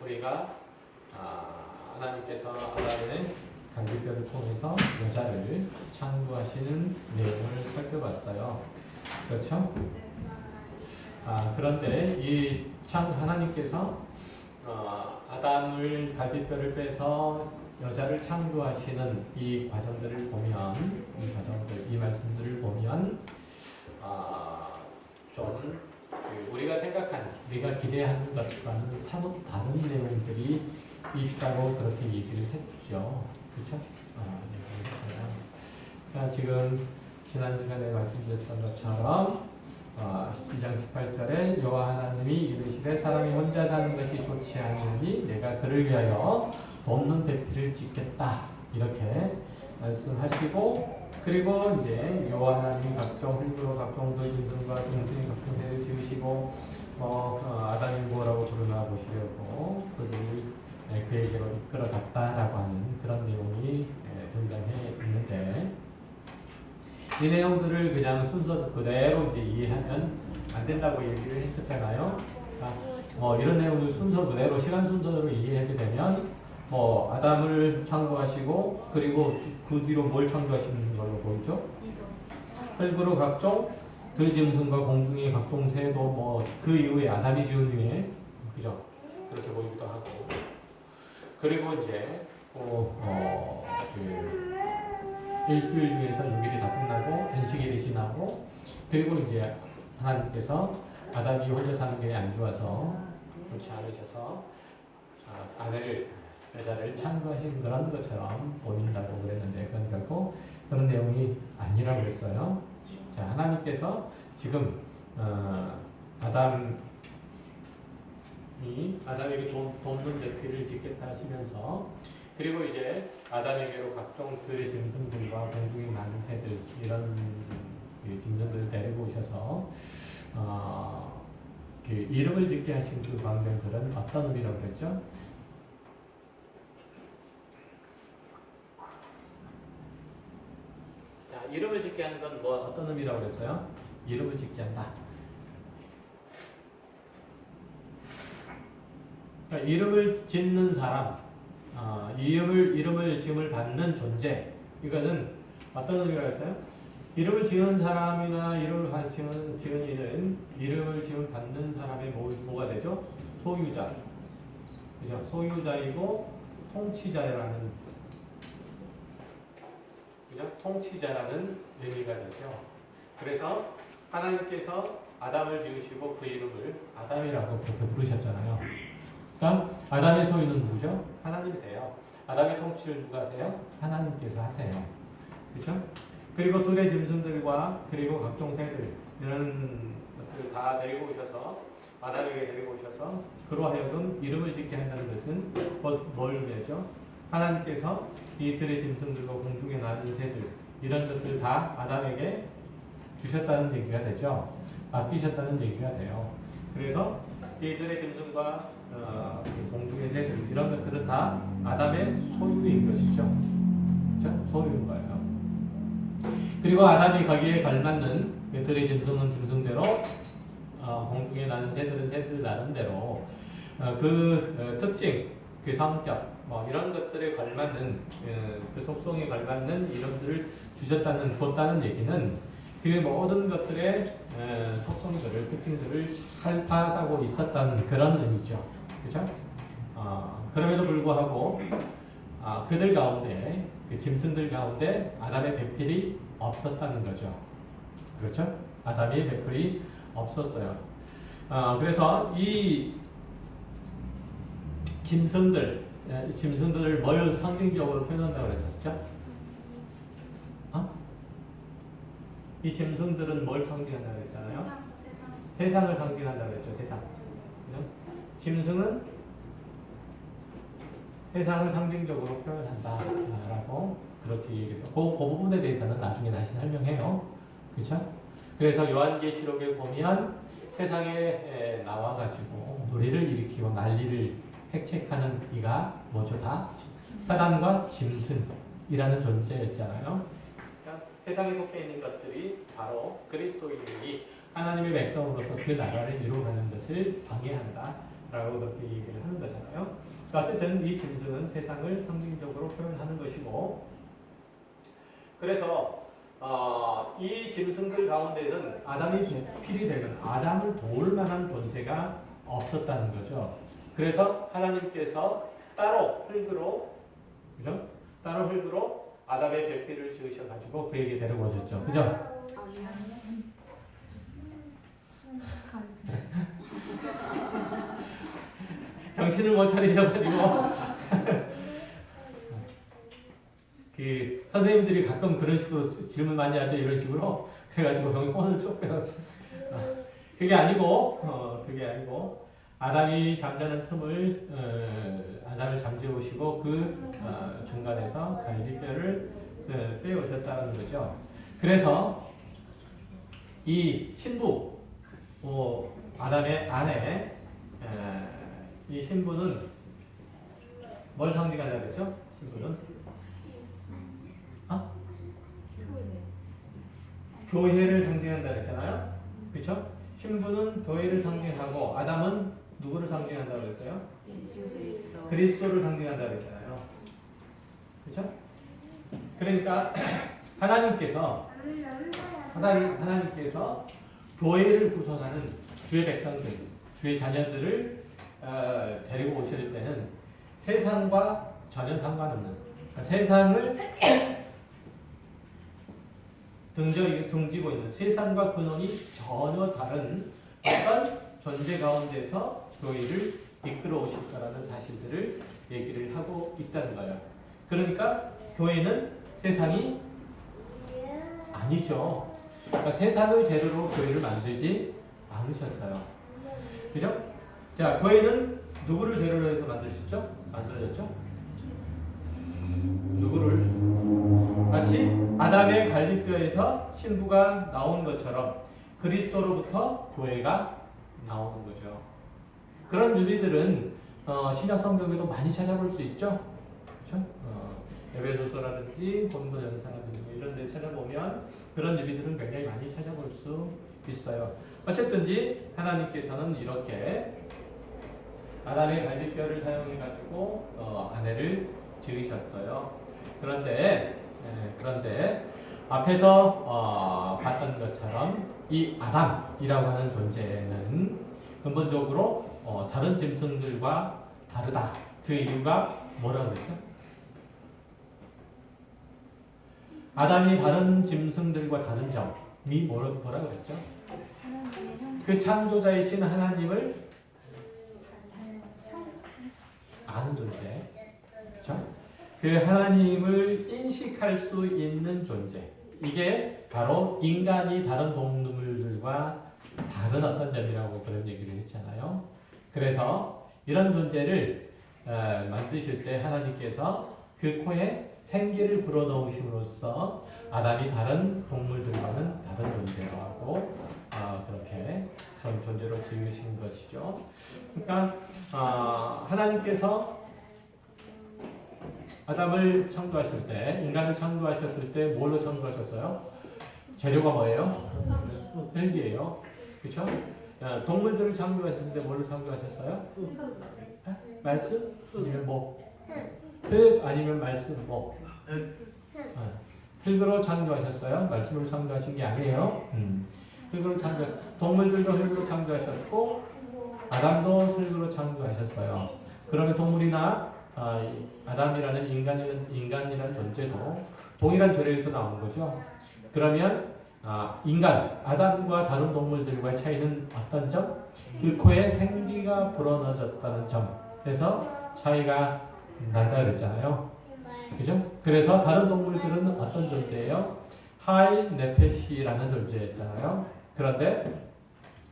우리가 하나님께서 아담의 갈비뼈를 통해서 여자를 창조하시는 내용을 살펴봤어요. 그렇죠? 그런데 이 하나님께서 아담을 갈비뼈를 빼서 여자를 창조하시는 이 과정들을 보면, 이 말씀들을 보면 좀 우리가 생각하는, 우리가 기대하는 것과는 사뭇 다른 내용들이 있다고 그렇게 얘기를 했죠. 그렇죠? 그러니까 지금 지난 시간에 말씀드렸던 것처럼 12장 18절에 여호와 하나님이 이르시되 사람이 혼자 사는 것이 좋지 않으니 내가 그를 위하여 돕는 배필을 짓겠다, 이렇게 말씀하시고, 그리고 이제 여호와 하나님이 각종 흙으로 각종 돌짐승과 짐승의 각종 새를 지으시고 아담이 뭐라고 부르나 보시려고 그들을 그에게로 이끌어갔다라고 하는 그런 내용이 등장해 있는데, 이 내용들을 그냥 순서 그대로 이제 이해하면 안 된다고 얘기를 했었잖아요. 그러니까 이런 내용을 순서 그대로 시간 순서대로 이해하게 되면 아담을 창조하시고, 그리고 그 뒤로 뭘 창조하시는 걸로 보이죠? 흙으로 각종 들짐승과 공중의 각종 새도 그 이후에 아담이 지은 후에, 그죠? 그렇게 보이기도 하고, 그리고 이제 일주일 중에서 6일이 다 끝나고 안식일이 지나고, 그리고 이제 하나님께서 아담이 혼자 사는 게 안 좋아서, 좋지 않으셔서 여자를 창조하신 그런 것처럼 보인다고 그랬는데, 그건 결국 그런 내용이 아니라고 그랬어요. 자, 하나님께서 지금 아담에게 돕는 배필을 짓겠다 하시면서, 그리고 이제 아담에게로 각종 들의 짐승들과 공중에 나는 새들, 이런 짐승들을 데리고 오셔서 이름을 짓게 하신 그 광경들은 어떤 의미라고 그랬죠? 자, 이름을 짓게 하는 건 어떤 의미라고 그랬어요? 이름을 짓게 한다. 그러니까 이름을 짓는 사람, 이름을 지음을 받는 존재, 이거는 어떤 의미가 있어요? 이름을 지은 사람이나 이름을 지은 이는 이름을 지음 받는 사람의 뭐가 되죠? 소유자. 그죠? 소유자이고 통치자라는, 그죠? 통치자라는 의미가 되죠. 그래서 하나님께서 아담을 지으시고 그 이름을 아담이라고 그렇게 부르셨잖아요. 그러니까 아담의 소유는 누구죠? 하나님이세요. 아담의 통치를 누가 하세요? 하나님께서 하세요. 그렇죠? 그리고 들의 짐승들과 그리고 각종 새들, 이런 것들을 다 데리고 오셔서 아담에게 데리고 오셔서 그로 하여금 이름을 짓게 한다는 것은 뭘 의미하죠? 하나님께서 이 들의 짐승들과 공중에 나는 새들, 이런 것들 다 아담에게 주셨다는 얘기가 되죠. 맡기셨다는 얘기가 돼요. 그래서 이 들의 짐승과 공중의 새들, 이런 것들은 다 아담의 소유인 것이죠. 그렇죠? 소유인 거예요. 그리고 아담이 거기에 걸맞는 들의 짐승은 짐승대로, 공중에 나는 새들은 새들 나름대로 그 특징, 그 성격, 이런 것들에 걸맞는 그 속성에 걸맞는 이름들을 줬다는 얘기는 그 모든 것들의 속성들을, 특징들을 잘 파악하고 있었다는 그런 의미죠. 그렇죠? 그럼에도 불구하고 그들 가운데, 그 짐승들 가운데 아담의 배필이 없었다는 거죠. 그렇죠? 아담의 배필이 없었어요. 그래서 이 짐승들을 뭘 상징적으로 표현한다고 그랬었죠? 이 짐승들은 뭘 상징한다고 그랬잖아요? 세상을 상징한다고 그랬죠. 세상. 그죠? 짐승은 세상을 상징적으로 표현한다라고 그렇게 얘기해서 그 부분에 대해서는 나중에 다시 설명해요. 그렇죠? 그래서 요한계시록에 보면 세상에 나와가지고 노래를 일으키고 난리를 획책하는 이가 뭐죠? 다 사단과 짐승이라는 존재였잖아요. 그러니까 세상에 속해 있는 것들이 바로 그리스도인들이 하나님의 백성으로서 그 나라를 이루어가는 것을 방해한다, 라고 그렇게 얘기를 하는 거잖아요. 어쨌든 이 짐승은 세상을 상징적으로 표현하는 것이고, 그래서 이 짐승들 가운데는 아담이 필이 되는 아담을 도울 만한 존재가 없었다는 거죠. 그래서 하나님께서 따로 흙으로, 그죠? 따로 흙으로 아담의 배필을 지으셔가지고 그에게 데리고 오셨죠. 그죠? 정신을 못 차리셔가지고 그 선생님들이 가끔 그런 식으로 질문 많이 하죠. 이런 식으로. 그래가지고 형이 혼을 쭉 빼서 그게 아니고 아담이 잠자는 틈을 아담을 잠재우시고 그 중간에서 갈비뼈를 빼오셨다는 거죠. 그래서 이 신부, 아담의 아내, 이 신부는 뭘 상징한다고 했죠? 신부는 교회를 상징한다고 했잖아요. 그렇죠? 신부는 교회를 상징하고 아담은 누구를 상징한다고 했어요? 그리스도를 상징한다고 했잖아요. 그렇죠? 그러니까 하나님께서 교회를 구성하는 주의 백성들, 주의 자녀들을 데리고 오실 때는 세상과 전혀 상관없는, 그러니까 세상을 등지고 있는 세상과 근원이 전혀 다른 어떤 존재 가운데서 교회를 이끌어 오실 거라는 사실들을 얘기를 하고 있다는 거예요. 그러니까 교회는 세상이 아니죠. 그러니까 세상의 재료로 교회를 만들지 않으셨어요. 그죠? 자, 교회는 누구를 재료로 해서 만들어졌죠? 누구를? 마치 아담의 갈비뼈에서 신부가 나온 것처럼 그리스도로부터 교회가 나오는 거죠. 그런 유비들은 신약 성경에도 많이 찾아볼 수 있죠. 그렇죠? 에베소서라든지 고린도전서라든지 이런 데 찾아보면 그런 유비들은 굉장히 많이 찾아볼 수 있어요. 어쨌든지 하나님께서는 이렇게 아담의 갈비뼈를 사용해 가지고 아내를 지으셨어요. 그런데 앞에서 봤던 것처럼 이 아담이라고 하는 존재는 근본적으로 다른 짐승들과 다르다. 그 이유가 뭐라고 그랬죠? 아담이 다른 짐승들과 다른 점이 뭐라고 그랬죠? 그 창조자이신 하나님을 아는 존재. 그렇죠? 그 하나님을 인식할 수 있는 존재. 이게 바로 인간이 다른 동물들과 다른 어떤 점이라고 그런 얘기를 했잖아요. 그래서 이런 존재를 만드실 때 하나님께서 그 코에 생기를 불어넣으심으로써 아담이 다른 동물들과는 다른 존재라고 그렇게 그런 존재로 지으신 것이죠. 그러니까 하나님께서 아담을 창조하실 때, 인간을 창조하셨을 때 뭘로 창조하셨어요? 재료가 뭐예요? 흙이에요. 그렇죠? 동물들을 창조하셨을 때 뭘로 창조하셨어요? 말씀? 아니면 뭐? 흙 아니면 말씀 뭐? 흙으로 창조하셨어요? 말씀으로 창조하신 게 아니에요. 흙으로 창조하셨어요. 동물들도 흙으로 창조하셨고 아담도 흙으로 창조하셨어요. 그러면 동물이나 아담이라는 인간이라는 존재도 동일한 재료에서 나온 거죠. 그러면 아담과 다른 동물들과의 차이는 어떤 점? 그 코에 생기가 불어넣어졌다는 점에서 차이가 난다 그랬잖아요. 그죠? 그래서 다른 동물들은 어떤 존재예요? 하이 네페시라는 존재였잖아요. 그런데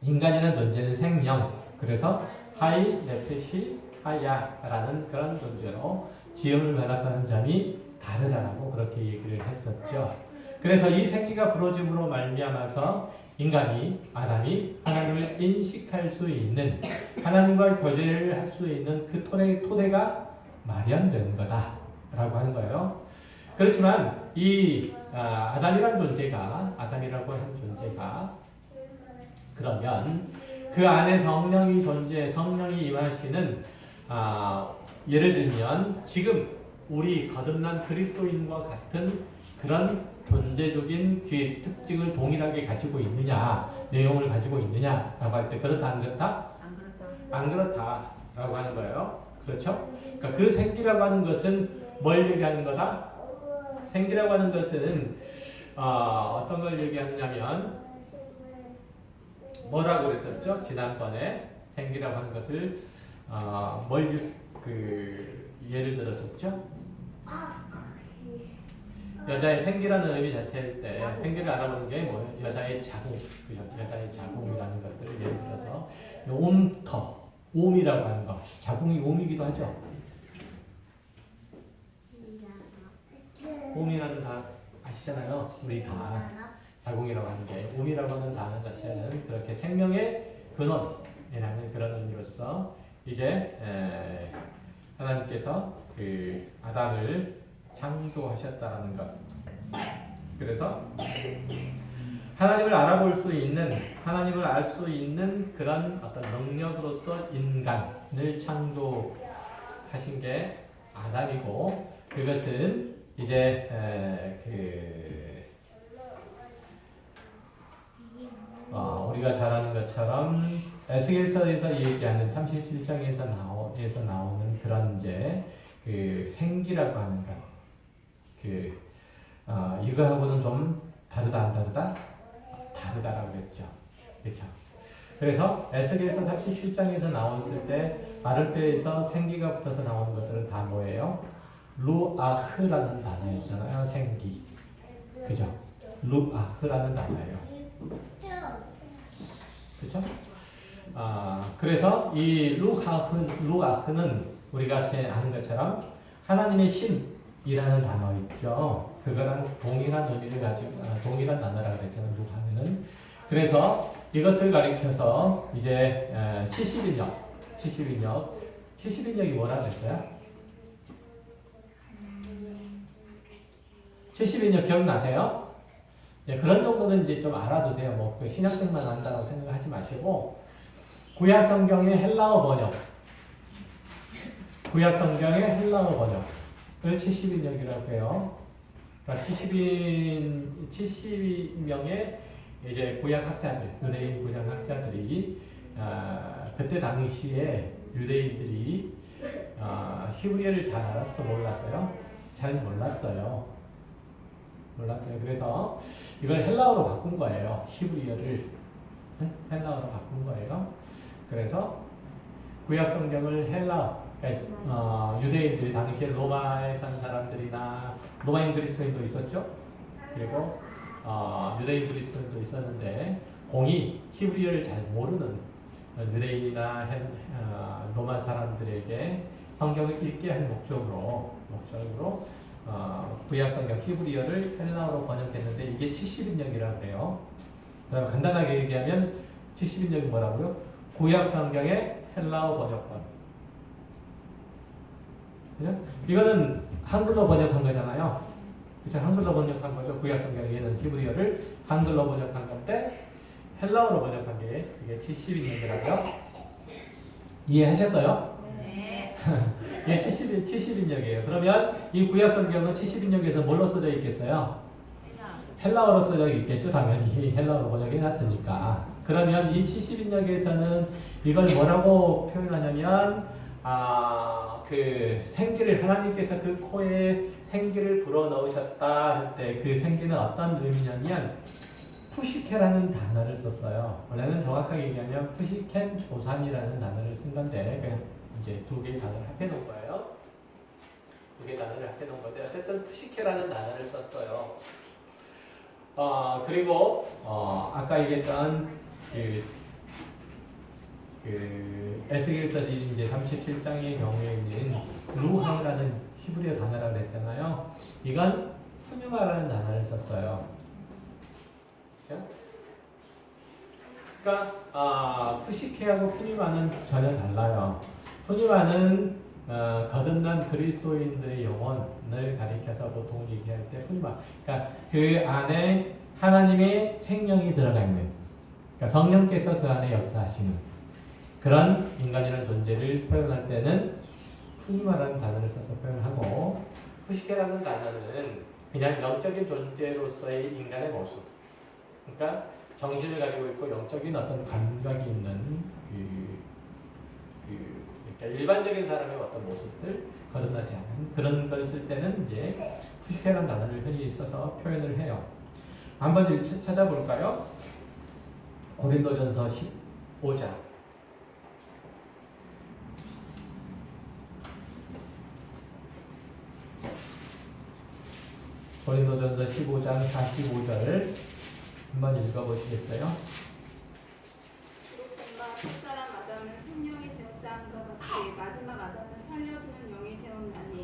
인간이라는 존재는 생명. 그래서 하이 네페시 하야라는 그런 존재로 지음을 받았다는 점이 다르다라고 그렇게 얘기를 했었죠. 그래서 이 생기가 부러짐으로 말미암아서 아담이 하나님을 인식할 수 있는, 하나님과 교제를 할 수 있는 그 토대가 마련된 거다라고 하는 거예요. 그렇지만 이 아담이라고 하는 존재가 그러면 그 안에 성령이 존재, 성령이 임하시는 예를 들면 지금 우리 거듭난 그리스도인과 같은 그런 존재적인 그 특징을 동일하게 가지고 있느냐, 내용을 가지고 있느냐라고 할 때 그렇다 안 그렇다? 안 그렇다. 안 그렇다라고 하는 거예요. 그렇죠? 그러니까 그 생기라고 하는 것은 뭘 얘기하는 거다? 생기라고 하는 것은 어떤 걸 얘기하느냐면 뭐라고 그랬었죠? 지난번에 생기라고 하는 것을 예를 들었었죠? 여자의 생기라는 의미 자체일 때 생기를 알아보는 게 뭐예요? 여자의 자궁, 그죠? 여자의 자궁이라는 것들을 예를 들어서 옴터, 옴이라고 하는 거, 자궁이 옴이기도 하죠. 옴이라는 다 아시잖아요. 우리 다 자궁이라고 하는 게 옴이라고 하는 단어 자체는 그렇게 생명의 근원이라는 그런 의미로서 이제 하나님께서 그 아담을 창조하셨다라는 것. 그래서 하나님을 알아볼 수 있는, 하나님을 알 수 있는 그런 어떤 능력으로서 인간을 창조하신 게 아담이고, 그것은 이제 우리가 잘 아는 것처럼 에스겔서에서 얘기하는 37장에서 나오는 그런 이제 그 생기라고 하는 것. 이거하고는 좀 다르다 안 다르다? 다르다라고 그랬죠. 그렇죠? 그래서 에스겔서 37장에서 나왔을 때 마르페에서 생기가 붙어서 나오는 것들은 다 뭐예요? 루아흐라는 단어였잖아요. 생기. 그죠? 루아흐라는 단어예요. 그죠? 그래서 이 루아흐는 우리가 잘 아는 것처럼 하나님의 신이라는 단어 있죠. 그거랑 동일한 의미를 가지고 동일한 단어라고 그랬잖아요. 루아흐는. 그래서 이것을 가리켜서 이제 70인역이 뭐라 그랬어요? 70인역 기억나세요? 네, 그런 정도는 이제 좀 알아두세요. 뭐, 그 신약성만 안다고 생각하지 마시고, 구약 성경의 헬라어 번역을 70인역이라고 해요. 그러니까 70명의 이제 구약학자들, 유대인 구약학자들이, 그때 당시에 유대인들이, 히브리어를 잘 알았어, 몰랐어요? 잘 몰랐어요. 그래서 이걸 헬라어로 바꾼 거예요. 히브리어를 헬라어로 바꾼 거예요. 그래서 구약 성경을 헬라어, 그러니까 유대인들이 당시에 로마에 산 사람들이나 로마인 그리스도인도 있었죠. 그리고 유대인 그리스도인도 있었는데 공이 히브리어를 잘 모르는 유대인이나 로마 사람들에게 성경을 읽게 할 목적으로 구약 성경 히브리어를 헬라어로 번역했는데 이게 70인역이라고 해요. 그럼 간단하게 얘기하면 70인역이 뭐라고요? 구약 성경의 헬라어 번역본. 그죠? 이거는 한글로 번역한 거잖아요. 그쵸? 한글로 번역한 거죠. 구약 성경에는 히브리어를 한글로 번역한 건데 헬라어로 번역한 게 이게 70인역이라고요. 이해하셨어요? 네. 예, 70인역이에요. 그러면 이 구약 성경은 70인역에서 뭘로 써져 있겠어요? 헬라어로 써져 있겠죠. 당연히 헬라어로 번역해 놨으니까. 그러면 이 70인역에서는 이걸 뭐라고 표현하냐면 그 생기를 하나님께서 그 코에 생기를 불어 넣으셨다 할 때 그 생기는 어떤 의미냐면 푸시케라는 단어를 썼어요. 원래는 정확하게 얘기하면 푸시켄 조산이라는 단어를 쓴 건데 그냥 이제 두 개의 단어를 합해 놓은 거예요. 두 개의 단어를 합해 놓은 건데 어쨌든 푸시케라는 단어를 썼어요. 그리고 아까 얘기했던 에스겔서 이제 37장의 경우에는 루하라는 히브리어 단어라고 했잖아요. 이건 푸뉴마라는 단어를 썼어요. 그러니까 푸시케하고 푸뉴마는 전혀 달라요. 푸뉴마는 거듭난 그리스도인들의 영혼을 가리켜서 보통 얘기할 때 푸뉴마, 그러니까 그 안에 하나님의 생명이 들어가 있는, 그러니까 그러니까 성령께서 그 안에 역사하시는 그런 인간이라는 존재를 표현할 때는 푸니마라는 단어를 써서 표현하고, 푸시케라는 단어는 그냥 영적인 존재로서의 인간의 모습, 그러니까 정신을 가지고 있고 영적인 어떤 감각이 있는 그러니까 일반적인 사람의 어떤 모습들, 거듭나지 않은 그런 걸 쓸 때는 이제 푸시케라는 단어를 흔히 써서 표현을 해요. 한번 찾아볼까요? 고린도전서 15장. 고린도전서 15장 45절 한번 읽어보시겠어요? 기록된 바 첫사람 아담은 생명이 되었다 함과 같이 마지막 아담은 살려주는 영이 되었나니.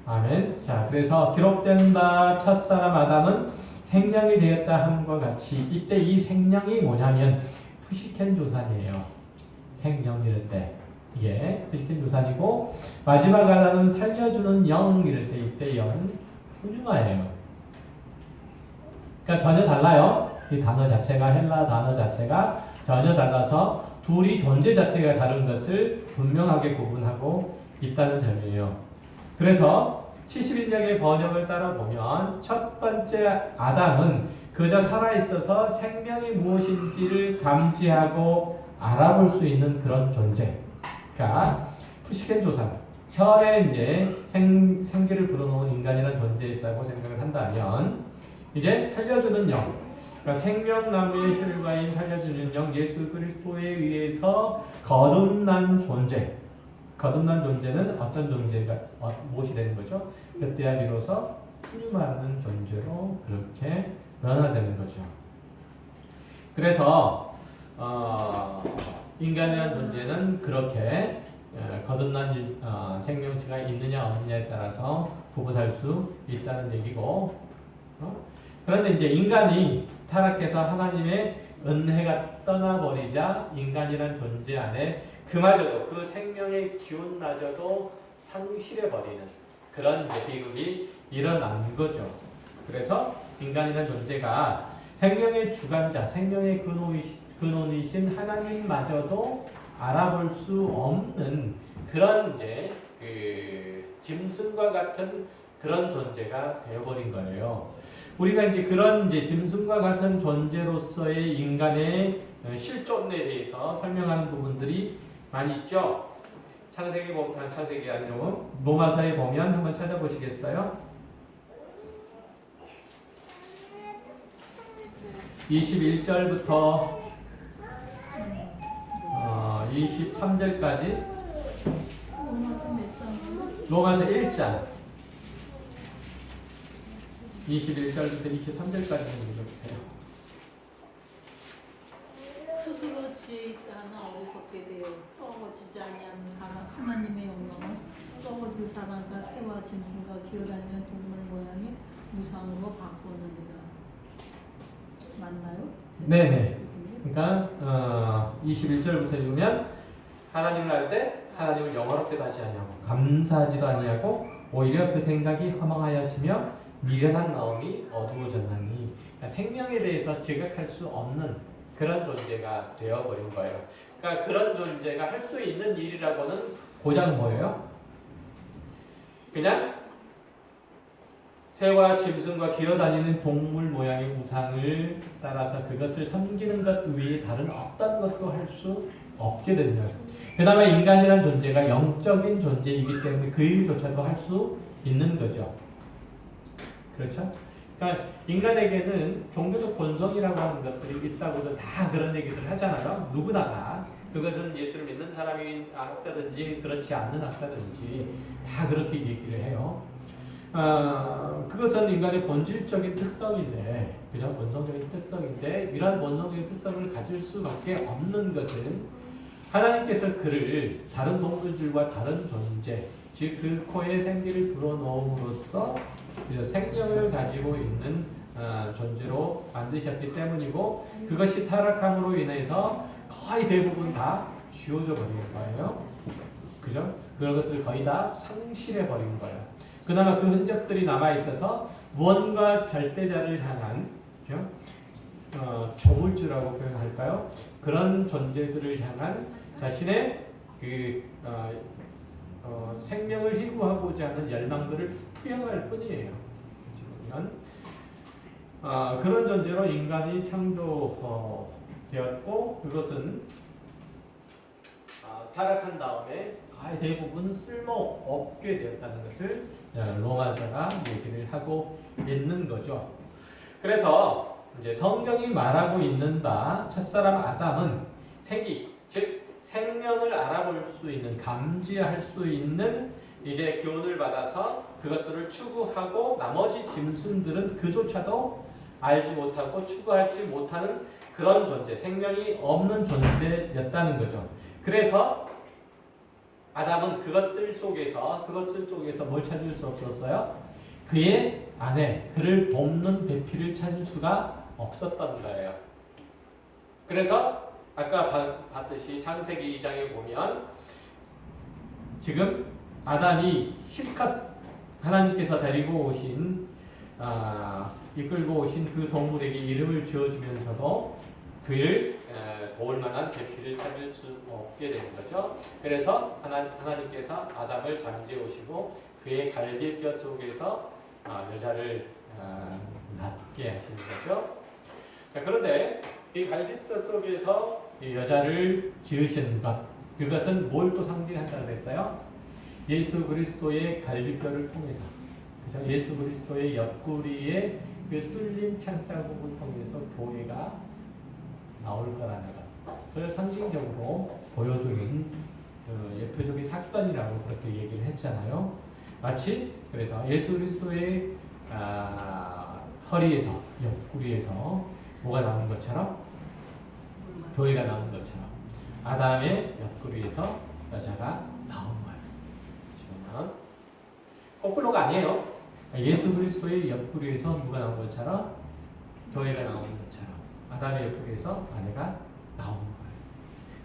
아멘. 자, 그래서 기록된 바 첫사람 아담은 생명이 되었다 함과 같이, 이때 이 생명이 뭐냐면 푸시켄 조산이에요. 생명 이럴 때 이게 푸시켄 조산이고, 마지막 아담은 살려주는 영 이럴 때 이때 영은 푸뉴마예요. 그러니까 전혀 달라요. 이 단어 자체가, 헬라 단어 자체가 전혀 달라서 둘이 존재 자체가 다른 것을 분명하게 구분하고 있다는 점이에요. 그래서 70인역의 번역을 따라 보면 첫 번째 아담은 그저 살아있어서 생명이 무엇인지를 감지하고 알아볼 수 있는 그런 존재. 그러니까 푸시켄 조상, 혈에 이제 생기를 불어넣은 인간이라는 존재였다고 생각을 한다면, 이제 살려주는 영, 그러니까 생명나무의 실과인 살려주는 영, 예수 그리스도에 의해서 거듭난 존재. 거듭난 존재는 어떤 존재가 무엇이 되는 거죠? 그때야 비로소 푸뉴마라는 존재로 그렇게 변화되는 거죠. 그래서 인간이라는 존재는 그렇게 거듭난 생명체가 있느냐 없느냐에 따라서 구분할 수 있다는 얘기고, 그런데 이제 인간이 타락해서 하나님의 은혜가 떠나버리자 인간이란 존재 안에 그마저도 그 생명의 기운마저도 상실해버리는 그런 비극이 일어난 거죠. 그래서 인간이란 존재가 생명의 주관자, 생명의 근원이신 하나님마저도 알아볼 수 없는 그런 이제 짐승과 같은 그런 존재가 되어버린 거예요. 우리가 이제 그런 이제 짐승과 같은 존재로서의 인간의 실존에 대해서 설명하는 부분들이 많이 있죠. 창세기 아니고 로마서에 보면 한번 찾아보시겠어요? 21절부터 23절까지 로마서 1장 21절부터 23절까지 읽어보세요. 스스로 지혜 있다 하나 어리석게 되어 썩어지지 아니하는 사람 하나님의 영광을 썩어질 사람과 새와 짐승과 기어다니는 동물 모양의 우상으로 바꾸느니라. 맞나요? 네네. 그러니까 21절부터 읽으면 하나님을 알 때 하나님을 영화롭게도 하지 아니하고 감사하지도 아니하고 오히려 그 생각이 허망하여지며 미련한 마음이 어두워졌나니, 그러니까 생명에 대해서 지각할 수 없는 그런 존재가 되어버린 거예요. 그러니까 그런 존재가 할 수 있는 일이라고는 고작 뭐예요? 그냥 새와 짐승과 기어다니는 동물 모양의 우상을 따라서 그것을 섬기는 것 외에 다른 어떤 것도 할 수 없게 되는 거예요. 그 다음에 인간이라는 존재가 영적인 존재이기 때문에 그 일조차도 할 수 있는 거죠. 그렇죠? 그러니까 인간에게는 종교적 본성이라고 하는 것들이 있다고도 다 그런 얘기들 하잖아요. 누구나 다. 그것은 예수를 믿는 사람이 학자든지 그렇지 않는 학자든지 다 그렇게 얘기를 해요. 그것은 인간의 본질적인 특성인데, 그죠? 본성적인 특성인데, 이러한 본성적인 특성을 가질 수밖에 없는 것은 하나님께서 그를 다른 동물들과 다른 존재, 즉 그 코에 생기를 불어넣음으로써 생명을 가지고 있는 존재로 만드셨기 때문이고, 그것이 타락함으로 인해서 거의 대부분 다 지워져 버린 거예요. 그죠? 그런 것들 거의 다 상실해 버린 거예요. 그나마 그 흔적들이 남아 있어서 무언가 절대자를 향한, 그죠? 조물주라고 표현할까요? 그런 존재들을 향한 자신의 생명을 희구하고자 하는 열망들을 투영할 뿐이에요. 보면 그런 존재로 인간이 창조되었고 그것은 타락한 다음에 거의 대부분 쓸모없게 되었다는 것을 로마서가 얘기를 하고 있는 거죠. 그래서 이제 성경이 말하고 있는 바 첫사람 아담은 생기, 즉 생명을 알아볼 수 있는, 감지할 수 있는 이제 교훈을 받아서 그것들을 추구하고 나머지 짐승들은 그조차도 알지 못하고 추구하지 못하는 그런 존재, 생명이 없는 존재였다는 거죠. 그래서 아담은 그것들 속에서 뭘 찾을 수 없었어요? 그의 아내, 그를 돕는 배필을 찾을 수가 없었던 거예요. 그래서 아까 봤듯이 창세기 2장에 보면 지금 아담이 실컷 하나님께서 데리고 오신 이끌고 오신 그 동물에게 이름을 지어주면서도 그를 도울 만한 배필을 찾을 수 없게 되는 거죠. 그래서 하나님께서 아담을 잠재 오시고 그의 갈비뼈 속에서 여자를 낳게 하시는 거죠. 자, 그런데 이 갈비뼈 속에서 이 여자를 지으신 것, 그것은 뭘 또 상징한다고 했어요? 예수 그리스도의 갈비뼈를 통해서, 그죠? 예수 그리스도의 옆구리에 그 뚫린 창자국을 통해서 교회가 나올 거라는 것을 상징적으로 보여주는 예표적인 사건이라고 그렇게 얘기를 했잖아요. 마치 그래서 예수 그리스도의 허리에서, 옆구리에서 뭐가 나오는 것처럼, 교회가 나오는 것처럼 아담의 옆구리에서 여자가 나온 거예요. 지금은 거꾸로가 아니에요. 예수 그리스도의 옆구리에서 누가 나온 것처럼 교회가 나오는 것처럼 아담의 옆구리에서 아내가 나오는 거예요.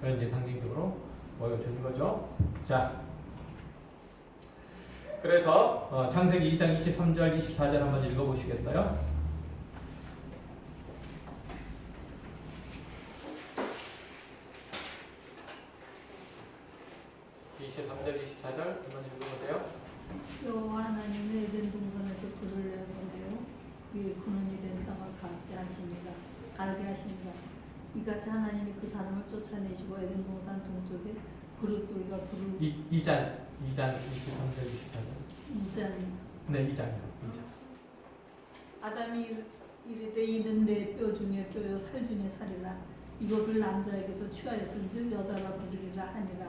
그런 이제 상징적으로 보여주는 거죠. 자, 그래서 창세기 2장 23절 24절 한번 읽어보시겠어요? 23절 24절 한번 읽어보세요. 여호와 하나님이 에덴 동산에서 그를 내보내어 그의 근원이 된 땅을 갈게 하시니라. 이같이 하나님이 그 사람을 쫓아내시고 에덴 동산 동쪽에 그릇돌과 돌을 2장 23절 24절. 네, 2장. 아담이 이르되 이는 내 뼈 중에 뼈요 살 중에 살이라. 이것을 남자에게서 취하였은즉 여자가 부르리라 하니라.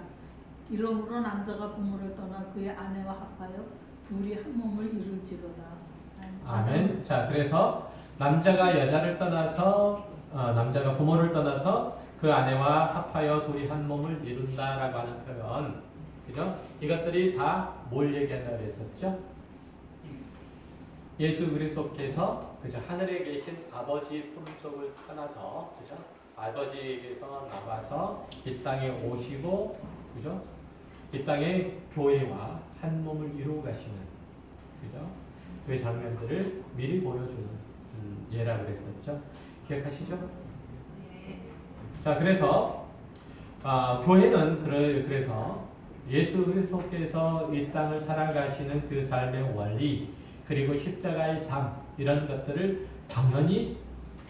이러므로 남자가 부모를 떠나 그의 아내와 합하여 둘이 한 몸을 이룰지로다. 아멘. 자, 그래서 남자가 여자를 떠나서 남자가 부모를 떠나서 그 아내와 합하여 둘이 한 몸을 이룬다라고 하는 표현, 그죠? 이것들이 다 뭘 얘기한다고 그랬었죠? 예수 그리스도께서 그죠? 하늘에 계신 아버지 품속을 떠나서 그죠? 아버지에게서 나와서 이 땅에 오시고 그죠? 이 땅에 교회와 한 몸을 이루어 가시는 그죠? 그 장면들을 미리 보여주는 예라고 그랬었죠. 기억하시죠? 네. 자, 그래서 교회는 그래서 예수 그리스도께서 이 땅을 살아가시는 그 삶의 원리 그리고 십자가의 삶 이런 것들을 당연히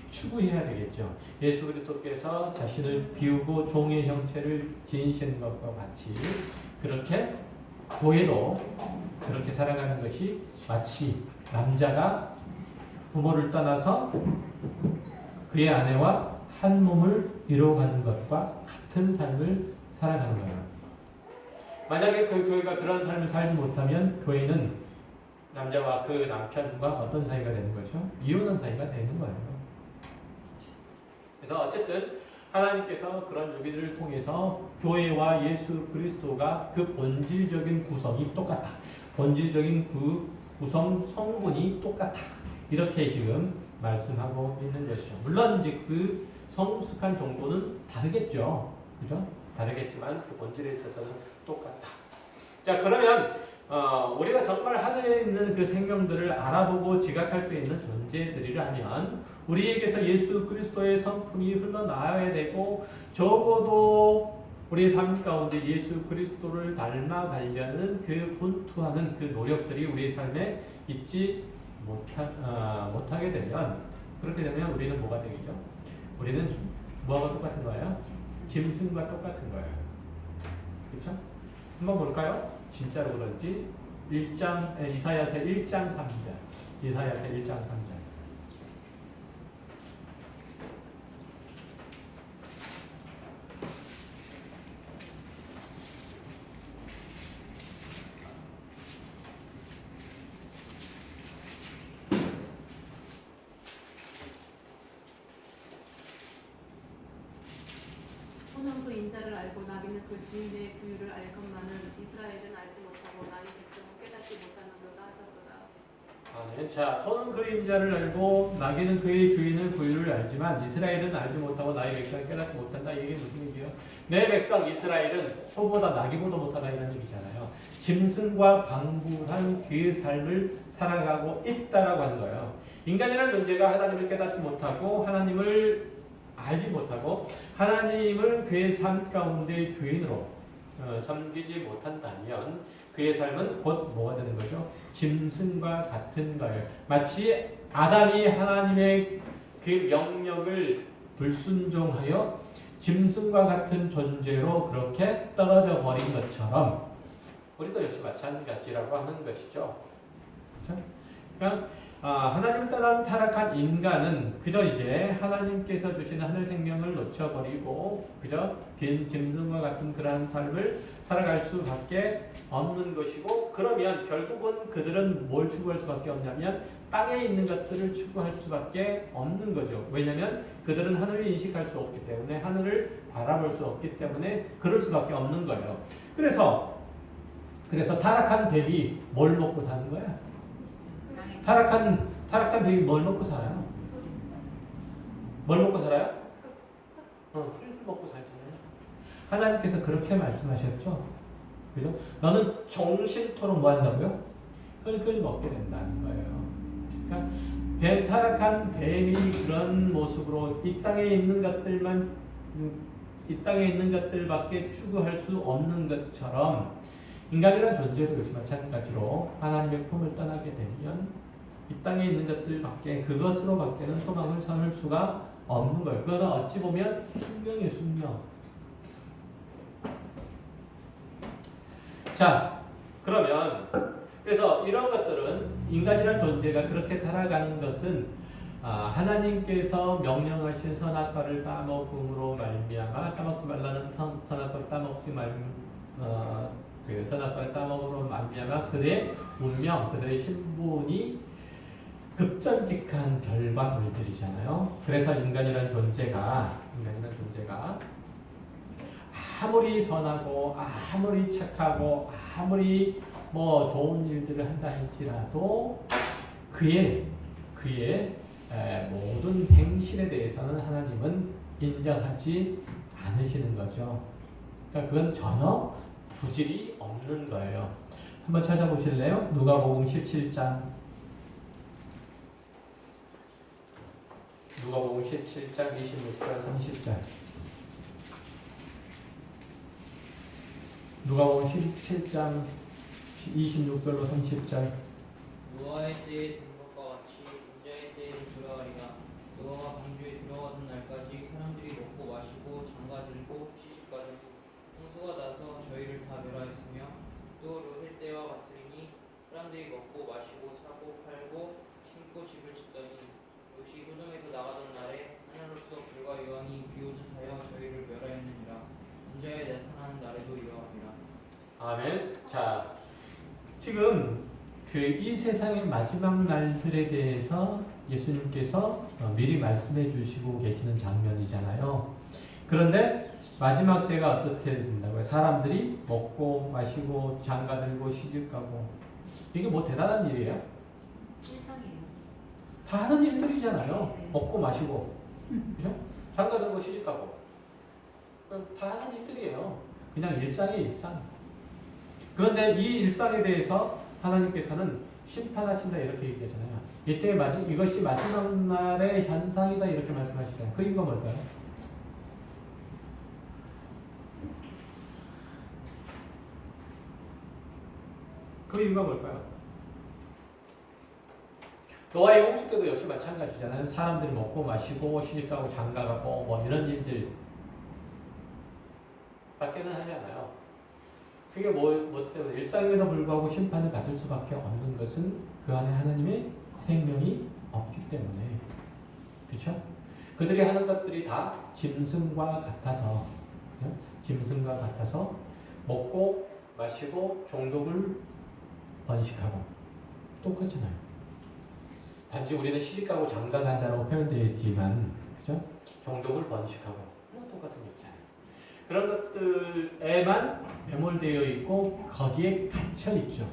추구해야 되겠죠. 예수 그리스도께서 자신을 비우고 종의 형체를 지니신 것과 같이 그렇게 교회도 그렇게 살아가는 것이 마치 남자가 부모를 떠나서 그의 아내와 한 몸을 이루어가는 것과 같은 삶을 살아가는 거예요. 만약에 그 교회가 그런 삶을 살지 못하면 교회는 남자와 그 남편과 어떤 사이가 되는 거죠? 이혼한 사이가 되는 거예요. 그래서 어쨌든 하나님께서 그런 유기들을 통해서 교회와 예수 그리스도가 그 본질적인 구성이 똑같다. 본질적인 그 구성 성분이 똑같다. 이렇게 지금 말씀하고 있는 것이죠. 물론 이제 그 성숙한 정도는 다르겠죠. 그죠? 다르겠지만 그 본질에 있어서는 똑같다. 자, 그러면 우리가 정말 하늘에 있는 그 생명들을 알아보고 지각할 수 있는 존재들이라면 우리에게서 예수 그리스도의 성품이 흘러나와야 되고 적어도 우리의 삶 가운데 예수 그리스도를 닮아가려는 그 분투하는 그 노력들이 우리의 삶에 있지 못하게 되면 그렇게 되면 우리는 뭐가 되겠죠? 우리는 뭐가 똑같은 거예요? 짐승과 똑같은 거예요. 그렇죠? 한번 볼까요? 진짜로 그런지 이사야서 1장 3절 이사야서 1장 3절 소는 그 인자를 알고 나비는 그 주인의 부유를 알건만은 이스라엘은 알지 못하고 나의 백성은 깨닫지 못하는도다 하셨도다. 아멘. 자, 소는 그 인자를 알고 나귀는 그의 주인의 부유를 알지만 이스라엘은 알지 못하고 나의 백성을 깨닫지 못한다. 이게 무슨 얘기예요? 내 백성 이스라엘은 소보다 나귀보다 못하다 이런 얘기잖아요. 짐승과 방불한 그 삶을 살아가고 있다라고 하는 거예요. 인간이라는 존재가 하나님을 깨닫지 못하고 하나님을 알지 못하고 하나님을 그의 삶 가운데 주인으로 섬기지 못한다면 그의 삶은 곧 뭐가 되는 거죠? 짐승과 같은 거예요. 마치 아담이 하나님의 그 명령을 불순종하여 짐승과 같은 존재로 그렇게 떨어져 버린 것처럼 우리도 역시 마찬가지라고 하는 것이죠. 그렇죠? 그러니까 하나님을 떠난 타락한 인간은 그저 이제 하나님께서 주신 하늘 생명을 놓쳐버리고 그저 빈 짐승과 같은 그러한 삶을 살아갈 수밖에 없는 것이고 그러면 결국은 그들은 뭘 추구할 수밖에 없냐면 땅에 있는 것들을 추구할 수밖에 없는 거죠. 왜냐하면 그들은 하늘을 인식할 수 없기 때문에 하늘을 바라볼 수 없기 때문에 그럴 수밖에 없는 거예요. 그래서 타락한 뱀이 뭘 먹고 사는 거야? 타락한 뱀이 뭘 먹고 살아요? 뭘 먹고 살아요? 풀 먹고 살잖아요. 하나님께서 그렇게 말씀하셨죠. 그죠? 너는 정신토록 뭐 한다고요? 흙을 먹게 된다는 거예요. 그러니까 타락한 뱀이 그런 모습으로 이 땅에 있는 것들밖에 추구할 수 없는 것처럼 인간이라는 존재도 역시 마찬가지로 하나님의 품을 떠나게 되면 이 땅에 있는 것들밖에 그것으로밖에는 소망을 삼을 수가 없는 거예요. 그거는 어찌 보면 숙명이에요, 숙명. 자, 그러면 그래서 이런 것들은 인간이라는 존재가 그렇게 살아가는 것은 하나님께서 명령하신 선악과를 따먹음으로 말미암아 까먹지 말라는 선악과를 따먹지 그 선악과를 따먹음으로 말미암아 그들의 운명, 그들의 신분이 급전직한 결과물들이잖아요. 그래서 인간이라는 존재가 아무리 선하고 아무리 착하고 아무리 뭐 좋은 일들을 한다 할지라도 그의 모든 행실에 대해서는 하나님은 인정하지 않으시는 거죠. 그러니까 그건 전혀 부질이 없는 거예요. 한번 찾아보실래요? 누가복음 17장. 누가복음 17장 26절 30절. 누가복음 17장 26절로 30절. 노아의 때에 된 것과 같이 인자의 때에 들어가리라. 노아가 방주에 들어가던 날까지 사람들이 먹고 마시고 장가들고 시집가들고 홍수가 나서 저희를 다 멸하였으며 또 롯의 때와 같으리니 사람들이 먹고 마시고 사고 팔고 심고 집을 짓더니 롯이 소돔에서 나가던 날에 하늘로서 불과 여왕이 비오듯하여 저희를 멸하였느니라. 인자의 나타나는 날에도 이러하리라. 아멘. 자, 지금 이 세상의 마지막 날들에 대해서 예수님께서 미리 말씀해 주시고 계시는 장면이잖아요. 그런데 마지막 때가 어떻게 된다고요? 사람들이 먹고 마시고 장가들고 시집가고 이게 뭐 대단한 일이에요? 일상이에요. 다 하는 일들이잖아요. 네. 먹고 마시고 그죠? 장가들고 시집가고 다 하는 일들이에요. 그냥 일상이 일상. 그런데 이 일상에 대해서 하나님께서는 심판하신다 이렇게 얘기하잖아요. 이때 이것이 마지막 날의 현상이다 이렇게 말씀하시잖아요. 그 이유가 뭘까요? 그 이유가 뭘까요? 노아의 홍수 때도 역시 마찬가지잖아요. 사람들이 먹고 마시고 시집가고 장가가고 뭐 이런 일들 밖에는 하지 않아요. 그게 뭐 때문에 일상에도 불구하고 심판을 받을 수밖에 없는 것은 그 안에 하나님의 생명이 없기 때문에. 그렇죠? 그들이 하는 것들이 다 짐승과 같아서, 그죠? 짐승과 같아서 먹고 마시고 종족을 번식하고 똑같잖아요. 단지 우리는 시집가고 장가간다라고 표현되어 있지만, 그죠? 종족을 번식하고 똑같은 얘기잖아요. 그런 것들에만 매몰되어 있고 거기에 갇혀 있죠.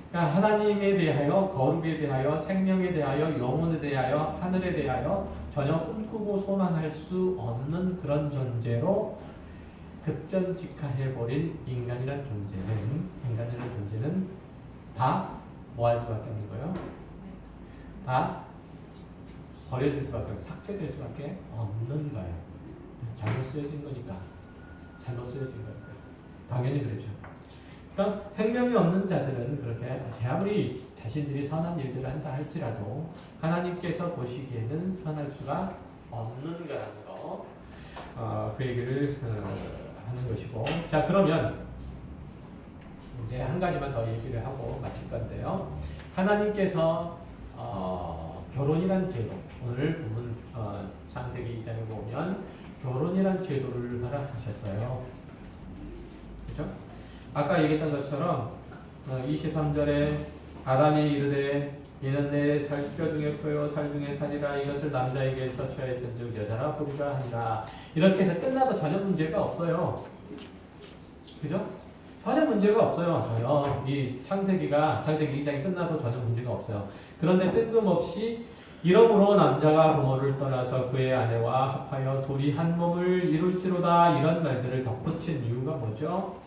그러니까 하나님에 대하여, 거룩에 대하여, 생명에 대하여, 영혼에 대하여, 하늘에 대하여 전혀 꿈꾸고 소망할 수 없는 그런 존재로 급전직하해버린 인간이라는 존재는 다 뭐 할 수밖에 없는 거예요? 다 버려질 수밖에 없고 삭제될 수밖에 없는 거예요. 잘못 쓰여진 거니까. 잘못 쓰여진 거니까. 당연히 그렇죠. 그러니까 생명이 없는 자들은 그렇게 아무리 자신들이 선한 일들을 한다 할지라도 하나님께서 보시기에는 선할 수가 없는 거라는 거. 그 얘기를 하는 것이고. 자, 그러면 이제 한 가지만 더 얘기를 하고 마칠 건데요. 하나님께서 결혼이란 제도, 오늘 본문 창세기 2장에 보면 결혼이란 제도를 허락하셨어요. 그렇죠? 아까 얘기했던 것처럼 23절에 아담이 이르되 이는 내 뼈 중에 표요 살 중에 살이라 이것을 남자에게서 취하였은즉 여자라 부르라 하니라. 이렇게 해서 끝나도 전혀 문제가 없어요. 그죠? 전혀 문제가 없어요. 전혀. 이 창세기 2장이 끝나도 전혀 문제가 없어요. 그런데 뜬금없이 이러므로 남자가 부모를 떠나서 그의 아내와 합하여 둘이 한 몸을 이룰지로다 이런 말들을 덧붙인 이유가 뭐죠?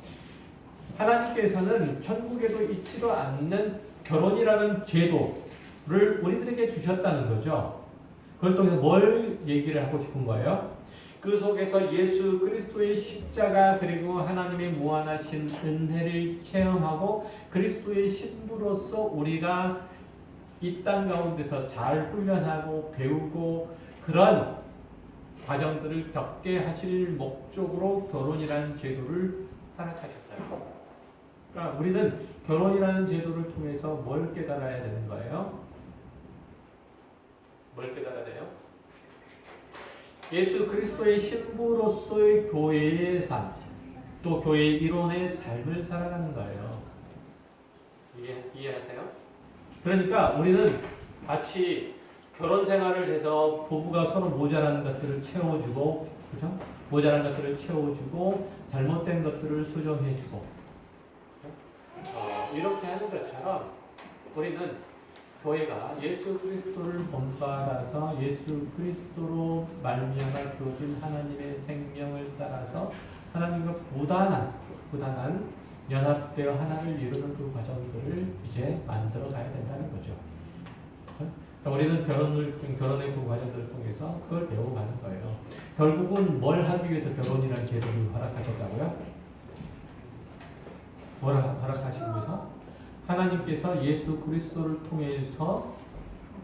하나님께서는 천국에도 있지도 않는 결혼이라는 제도를 우리들에게 주셨다는 거죠. 그걸 통해서 뭘 얘기를 하고 싶은 거예요? 그 속에서 예수 그리스도의 십자가 그리고 하나님의 무한하신 은혜를 체험하고 그리스도의 신부로서 우리가 이 땅 가운데서 잘 훈련하고 배우고 그런 과정들을 겪게 하실 목적으로 결혼이라는 제도를 허락하셨어요. 그러니까 우리는 결혼이라는 제도를 통해서 뭘 깨달아야 되는 거예요? 뭘 깨달아야 돼요? 예수 그리스도의 신부로서의 교회의 삶, 또 교회의 이론의 삶을 살아가는 거예요. 이해하세요? 그러니까 우리는 마치 결혼 생활을 해서 부부가 서로 모자란 것들을 채워주고, 그죠? 모자란 것들을 채워주고, 잘못된 것들을 수정해주고, 이렇게 하는 것처럼 우리는 교회가 예수 그리스도를 본받아서 예수 그리스도로 말미암아 주어진 하나님의 생명을 따라서 하나님과 부단한 연합되어 하나를 이루는 그 과정들을 이제 만들어 가야 된다는 거죠. 그러니까 우리는 결혼의 그 과정들을 통해서 그걸 배워가는 거예요. 결국은 뭘 하기 위해서 결혼이라는 제도를 허락하셨다고요? 뭘 허락하시기 위해서? 하나님께서 예수 그리스도를 통해서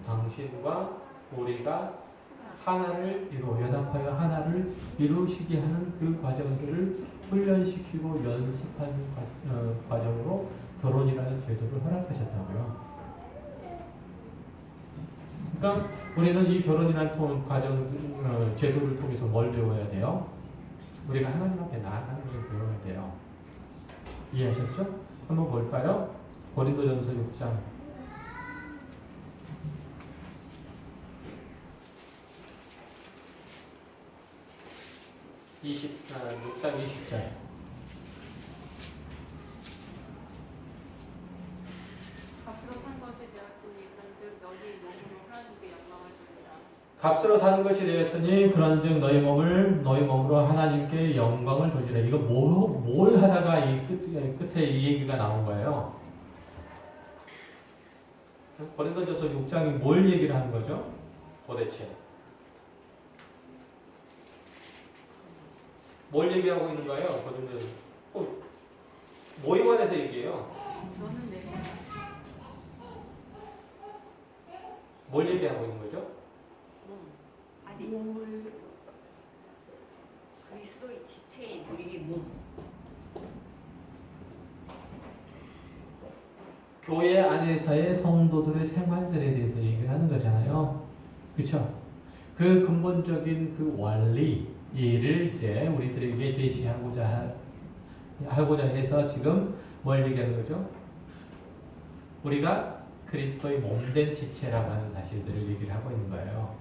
당신과 우리가 하나를 연합하여 하나를 이루시게 하는 그 과정들을 훈련시키고 연습하는 과정으로 결혼이라는 제도를 허락하셨다고요. 그러니까 우리는 이 결혼이라는 제도를 통해서 뭘 배워야 돼요? 우리가 하나님 앞에 나아가는 걸 배워야 돼요. 이해하셨죠? 한번 볼까요? 고린도전서 6장 6장 20절. 값으로 산 것이 되었으니 그런즉 너희 몸으로 하나님께 영광을 돌리라. 값으로 사는 것이 되었으니 그런즉 너희 몸으로 하나님께 영광을 돌리라. 이거 뭘 하다가 이 끝에 이 얘기가 나온 거예요? 고린도전서 6장이 뭘 얘기를 하는 거죠? 도대체 뭘 얘기하고 있는 거예요? 고린도전서 뭐에 관해서 얘기해요? 너는 내 뭘 얘기하고 있는 거죠? 아니 그리스도의 지체인 우리의 몸. 교회 안에서의 성도들의 생활들에 대해서 얘기를 하는 거잖아요. 그렇죠? 그 근본적인 그 원리를 이제 우리들에게 제시하고자 해서 지금 뭘 얘기하는 거죠? 우리가 그리스도의 몸된 지체라고 하는 사실들을 얘기를 하고 있는 거예요.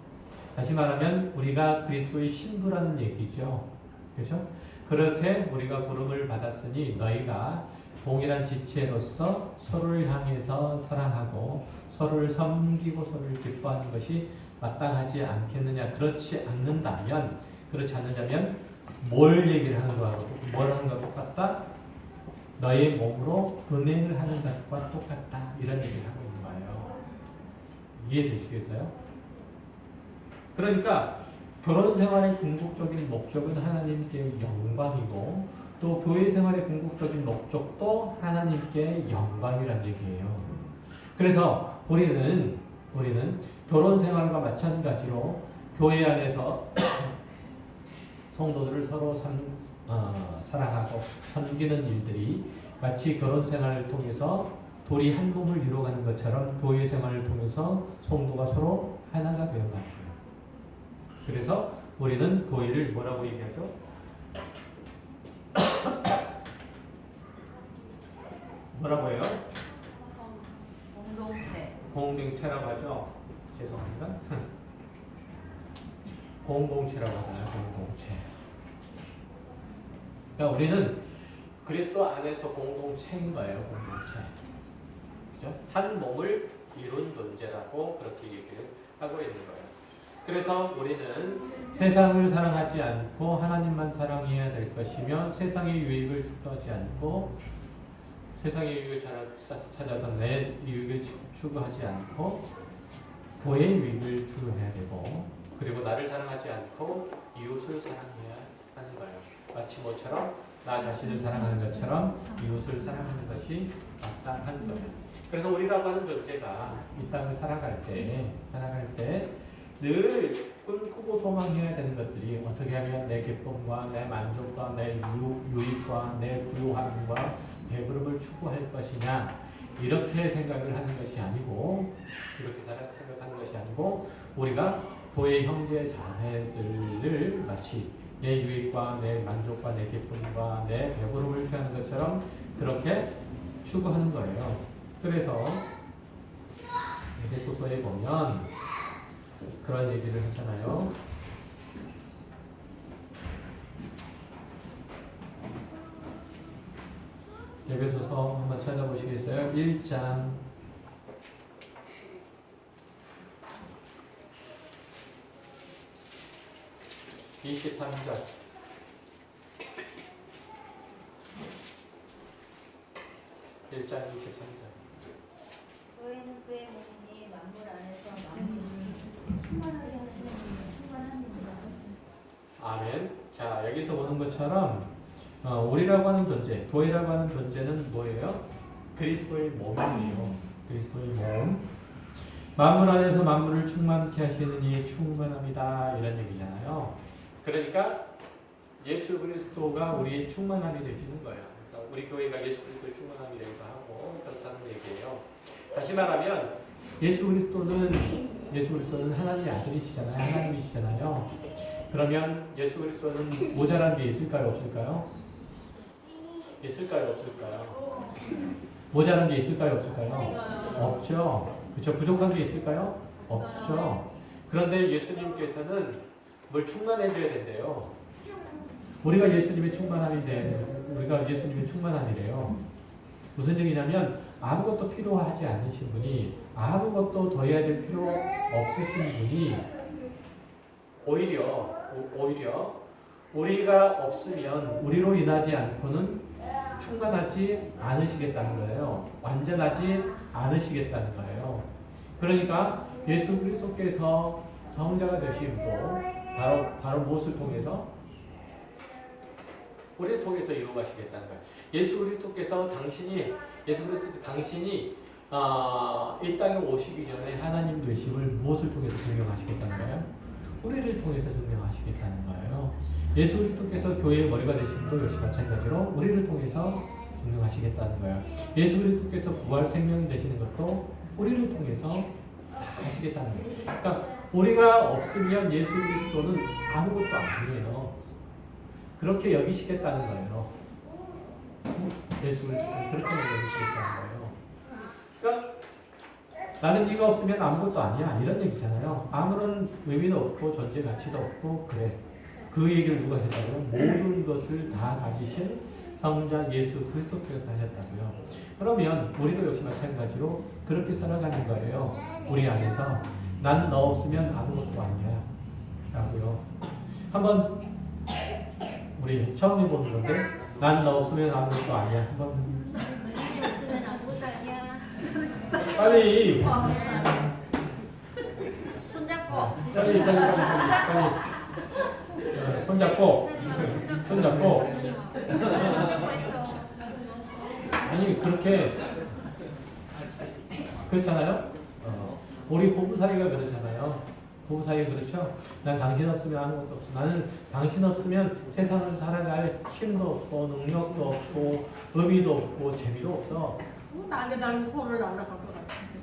다시 말하면 우리가 그리스도의 신부라는 얘기죠. 그렇죠? 그렇게 우리가 부름을 받았으니 너희가 동일한 지체로서 서로를 향해서 사랑하고 서로를 섬기고 서로를 기뻐하는 것이 마땅하지 않겠느냐. 그렇지 않는다면 뭘 얘기를 하는 거하고 뭘 하는 것과 똑같다? 너의 몸으로 은행을 하는 것과 똑같다. 이런 얘기를 하고 있는 거예요. 이해되시겠어요? 그러니까 결혼 생활의 궁극적인 목적은 하나님께 영광이고 또 교회 생활의 궁극적인 목적도 하나님께 영광이란 얘기예요. 그래서 우리는 결혼 생활과 마찬가지로 교회 안에서 성도들을 서로 사랑하고 섬기는 일들이 마치 결혼 생활을 통해서 둘이 한 몸을 이루어가는 것처럼 교회 생활을 통해서 성도가 서로 하나가 되어가는 거예요. 그래서 우리는 교회를 뭐라고 얘기하죠? 뭐라고 해요? 공동체. 공동체라고 하죠. 죄송합니다. 공동체라고 하잖아요. 공동체. 그러니까 우리는 그리스도 안에서 공동체인 거예요. 공동체. 그죠? 한 몸을 이룬 존재라고 그렇게 얘기를 하고 있는 거예요. 그래서 우리는 세상을 사랑하지 않고 하나님만 사랑해야 될 것이며 세상의 유익을 추구하지 않고 세상의 유익을 찾아서 내 유익을 추구하지 않고 교회의 유익을 추구해야 되고 그리고 나를 사랑하지 않고 이웃을 사랑해야 하는 거예요. 마치 모처럼 나 자신을 사랑하는 것처럼 이웃을 사랑하는 것이 마땅한 거예요. 그래서 우리라고 하는 존재가 이 땅을 살아갈 때 늘 꿈꾸고 소망해야 되는 것들이 어떻게 하면 내 기쁨과 내 만족과 내 유익과 내 부유함과 배부름을 추구할 것이냐 이렇게 생각을 하는 것이 아니고 생각하는 것이 아니고 우리가 교회 형제 자매들을 마치 내 유익과 내 만족과 내 기쁨과 내 배부름을 취하는 것처럼 그렇게 추구하는 거예요. 그래서 에베소서에 보면 그런 얘기를 하잖아요. 에베소서 한번 찾아보시겠어요? 1장 23절 1장 23절 교회는 그의 몸이니 만물 안에서 만물을 충만하게 하시는 분이 충만합니다. 아멘. 자, 여기서 보는 것처럼 우리라고 하는 존재, 교회라고 하는 존재는 뭐예요? 그리스도의 몸이에요. 그리스도의 몸. 만물 안에서 만물을 충만케 하시는 이의 충만합니다. 이런 얘기잖아요. 그러니까 예수 그리스도가 우리의 충만함이 되시는 거예요. 그러니까 우리 교회가 예수 그리스도의 충만함이 되기도 하고 그렇다는 얘기예요. 다시 말하면 예수 그리스도는 하나님의 아들이시잖아요. 하나님이시잖아요. 그러면 예수 그리스도는 모자란 게 있을까요? 없을까요? 있을까요? 없을까요? 모자란 게 있을까요? 없을까요? 없죠. 그렇죠? 부족한 게 있을까요? 없죠. 그런데 예수님께서는 뭘 충만해줘야 된대요. 우리가 예수님의 충만함이래요. 무슨 얘기냐면 아무것도 필요하지 않으신 분이 아무것도 더 해야 될 필요 없으신 분이 오히려 우리가 없으면 우리로 인하지 않고는 충만하지 않으시겠다는 거예요. 완전하지 않으시겠다는 거예요. 그러니까 예수 그리스도께서 성자가 되심도 바로 무엇을 통해서? 우리를 통해서 이루어가시겠다는 거예요. 예수 그리스도께서 당신이 이 땅에 오시기 전에 하나님 되심을 무엇을 통해서 증명하시겠다는 거예요? 우리를 통해서 증명하시겠다는 거예요. 예수 그리스도께서 교회의 머리가 되심도 역시 마찬가지로 우리를 통해서 증명하시겠다는 거예요. 예수 그리스도께서 부활 생명이 되시는 것도 우리를 통해서 다 하시겠다는 거예요. 그러니까 우리가 없으면 예수 그리스도는 아무것도 아니에요. 그렇게 여기시겠다는 거예요. 예수 그리스도는 그렇게 여기시겠다는 거예요. 그러니까 나는 네가 없으면 아무것도 아니야 이런 얘기잖아요. 아무런 의미도 없고 존재 가치도 없고 그래. 그 얘기를 누가 하셨다고요? 모든 것을 다 가지신 성자 예수 그리스도께서 하셨다고요. 그러면 우리도 역시 마찬가지로 그렇게 살아가는 거예요. 우리 안에서 난 너 없으면 아무것도 아니야 라고요. 한번 우리 처음 해보는 건데 난 너 없으면 아무것도 아니야. 한번 당신이 없으면 아무것도 아니야. 빨리 손잡고. 빨리 손잡고 손잡고 했어. 아니 그렇게 그렇잖아요. 우리 부부사이가 그렇잖아요. 부부사이 그렇죠. 난 당신 없으면 아무것도 없어. 나는 당신 없으면 세상을 살아갈 힘도 없고 능력도 없고 의미도 없고 재미도 없어. 나게 달고 코를 날아갈 것 같은데.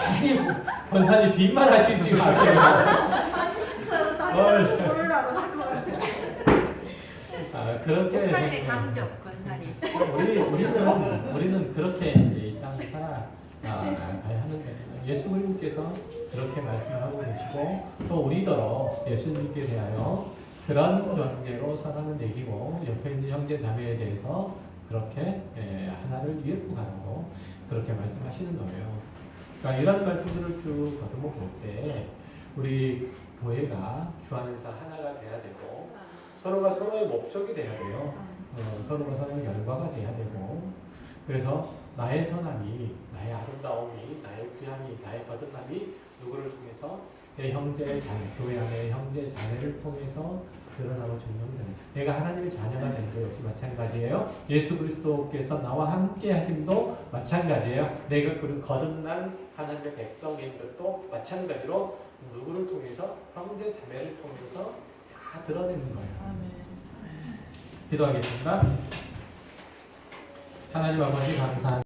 아니 권사님 빈말 하시지 마세요. 아니 진짜로 나게 달고 코를 날아갈 것 같아. 그렇게 권사님의 강적 권사님. 우리는 그렇게 이제 이 땅을 살아가야 하는 거죠. 예수님께서 그렇게 말씀하고 계시고 또 우리더러 예수님께 대하여 그런 관계로 살아가는 얘기고 옆에 있는 형제 자매에 대해서 그렇게 하나를 위협고 가라고 그렇게 말씀하시는 거예요. 그러니까 이런 말씀들을 쭉 거듭 볼 때 우리 교회가 주 안에서 하나가 돼야 되고 서로가 서로의 목적이 돼야 돼요. 서로가 서로의 결과가 돼야 되고 그래서 나의 선함이 나의 아름다움이 나의 귀함이 나의 거듭남이 누구를 통해서 내 형제 자매 교회 안에 형제 자매를 통해서 드러나고 증명되는 내가 하나님의 자녀가 된 것 역시 마찬가지예요. 예수 그리스도께서 나와 함께 하심도 마찬가지예요. 내가 그런 거듭난 하나님의 백성인 것도 마찬가지로 누구를 통해서 형제 자매를 통해서 다 드러내는 거예요. 기도하겠습니다. 하나님 아버지 감사합니다.